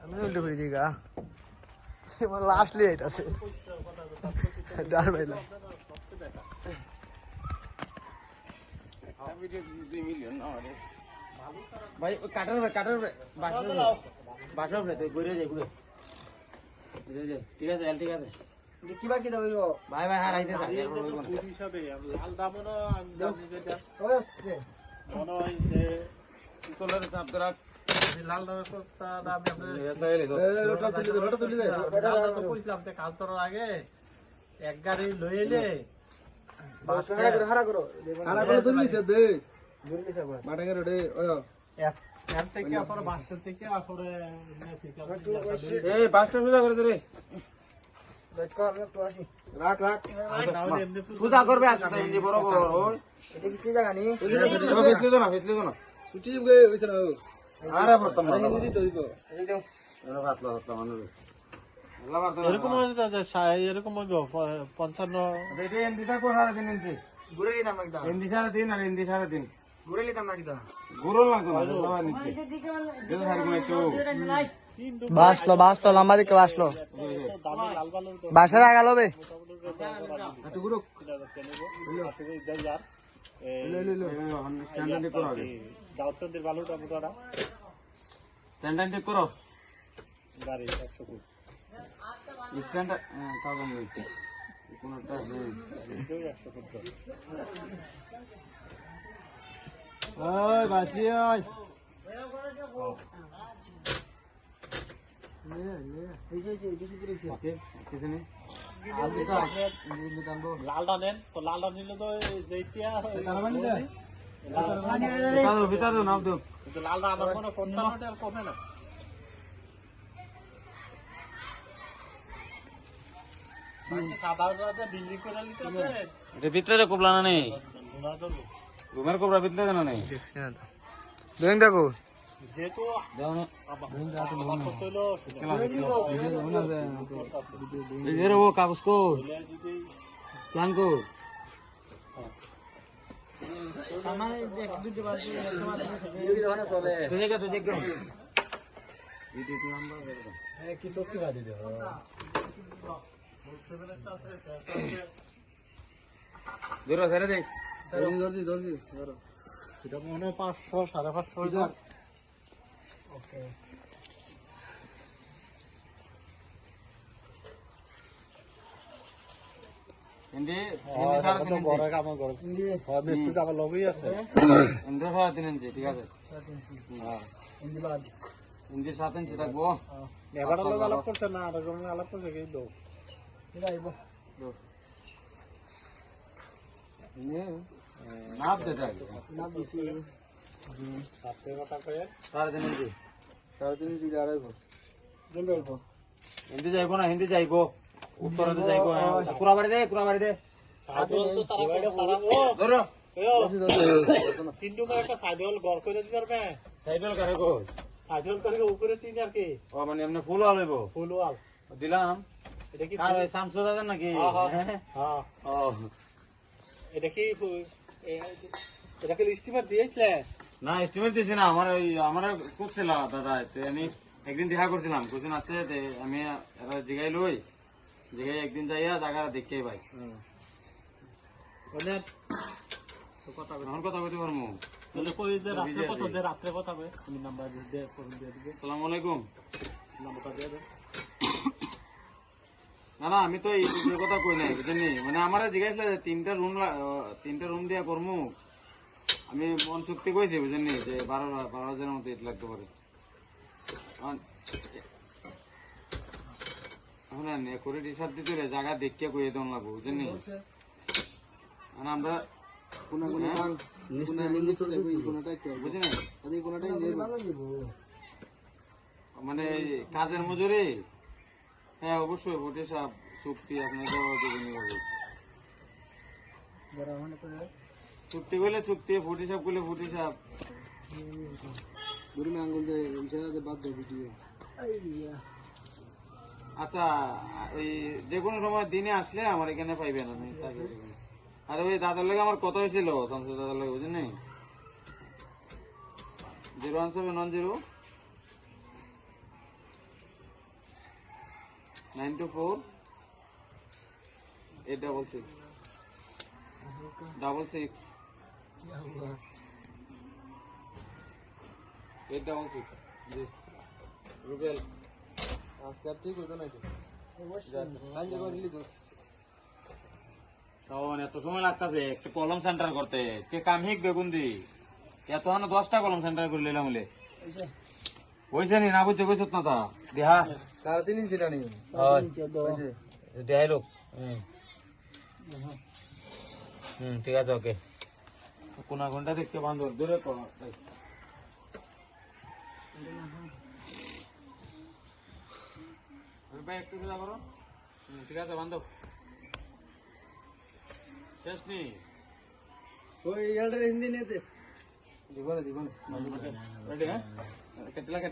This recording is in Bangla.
আমি উল্টো করে দিই গা লাস্ট লেট আছে ডার বাইলা ভাই কাটার বাসার ঘুরে যাই ঘুরে ঠিক আছে ঠিক আছে কি বাকি দেব ভাই ভাই হারাইতে থাক লাল দামও আমি জানি যেটা মনে হয় যে লাল দামের আমি আপনার কইছিলাম যে কাল তোর আগে এক গাড়ি লই এলে হারা করো তুললিছে দে ধরলিছে মাটাঙ্গা রোডে ওয় এর থেকে পরে বাসের থেকে পরে এই বাসটা সুদা করে দে রে রাখ সুদা করবে আজ তাই ইন্দি বড় বড় ওই এটা কি জায়গা নি ফেসলে তো না ছুটি গে হইছে না আরে বর্তমান হিন্দি দিতে হইব এই দাও ভাতলা মানুষ এরকম এরকম 55 এটা এন্দিটা কো সারা দিন ইঞ্চি ঘুরে নাম একদম এন্দি সারা দিন আর এন্দি সারা দিন ঘুরে নিতাম না কিদা গুরুল লাগতো না বাবা নিচ্ছে যেটা সারি কোন একটু বাসলো লম্বা দিকে বাসলো বাসার আগালো বে একটু ঘুরো স্ট্যান্ডার্ড করো আগে দাউদকান্দির বালুটা মোটাটা স্ট্যান্ডার্ড করো গাড়ি 100 ফুট স্ট্যান্ডার্ড কাগজ নেই কোনটা নেই 100 ফুট ওই বাসলি ওই লালটা নেন তো লালটা নিলে তো যেইটা ভিতরে নাম দেব কিন্তু লালটা আমার মনে 55 টাকা কমে না সাদা বিল্ডিং করে নিতেছে এটা ভিতরে কোবলানা নেই না তো রুমের কোবরা ভিতরে জানা নেই দুইং দেখো যেহেতু এর ও কাগজ কো প্ল্যান কো ধরো ছেড়ে দে এটা মনে হয় 500 550 ওকে হিন্দি হিন্দি সারা দিন বড় কাম করে হয় মিস্ত্রি তো আমার লগই আছে হিন্দি সারা দিন ইঞ্চি ঠিক আছে হ্যাঁ হিন্দি বাদ হিন্দি 7 ইঞ্চি থাকবো এবারে লোক আলাপ করছে না আর কোন আলাপ করছে কি দাও এটা আইবো নাপ দে যাই না বেশি সাথে কথা কয়ে সারা দিন ইঞ্চি দিলে আড়াইবো হিন্দি আইবো হিন্দি যাইবো না হিন্দি যাইবো উত্তরে যাইবো কুড়াবাড়ি দে সাইডল তো তারা ও ধরো তিন নম্বর একটা সাইডল গড় করে দিতে পারবে সাইডল কারে কো সাইডল করে উপরে তিন আর কি ও মানে এমনি ফুল আলইবো ফুল ওয়াল দিলাম এটা কি আর ওই শামসু দাদা নাকি হ্যাঁ ও এটা কি এটা কি স্টিমার দিয়েছিলে না এস্টিমেট দিছি না আমার করছিল দাদা আমি একদিন দেখা করছিলাম কোচিন আছে আমি জিগাই লই জিগাই একদিন যাইয়া জায়গা দেখে ভাই এখন কথা কইতে পারবো রাত্রে কথা হবে তুমি নাম্বার দিয়ে দিবে আসসালামু আলাইকুম নাম্বারটা দিয়ে দেন না আমি তো এই কথা কই নাই বুঝলি মানে আমার জিজ্ঞাসা তিনটা রুম দিয়া করমু আমি মন চুক্তি কইছি বুঝলি যে 12,000 মতো ইট লাগতে পারে এখন করে হিসাব দিতে জায়গা দেখিয়া কইয়ে দেন লাগবো বুঝলি আমরা মানে কাজের মজুরি হ্যাঁ অবশ্যই ভোট হিসাব চুক্তি আপনাকে চুক্তি করলে চুক্তি ভোট হিসাব করলে ভোট হিসাব আচ্ছা এই যে কোনো সময় দিনে আসলে আমার এখানে পাইবেন আমি আর ওই দাদার লগে আমার কথা হয়েছিল শামসু দাদার লগে বুঝেন 01710 924 866 66 866 জি রুবেল আজকে আর ঠিক হতো নাকি তখন এত সময় লাগতেছে একটা কলম সেন্টার করতে কে কাম হিক বেগুন দি এত 10টা কলম সেন্টার করে নিলাম বলে হয়েছে নি না বুঝছে কইছত না তা দেহা 3.5 ইঞ্চি টানি দেহাই লোক ঠিক আছে ওকে কোনা ঘন্টা দেখতে বান্ধব দূরে কর ভাই একটু সোজা করো ঠিক আছে বান্ধব শেষ নি ওই এলডার হিন্দি নেতে জীবনে রেডি হ্যাঁ কেটলা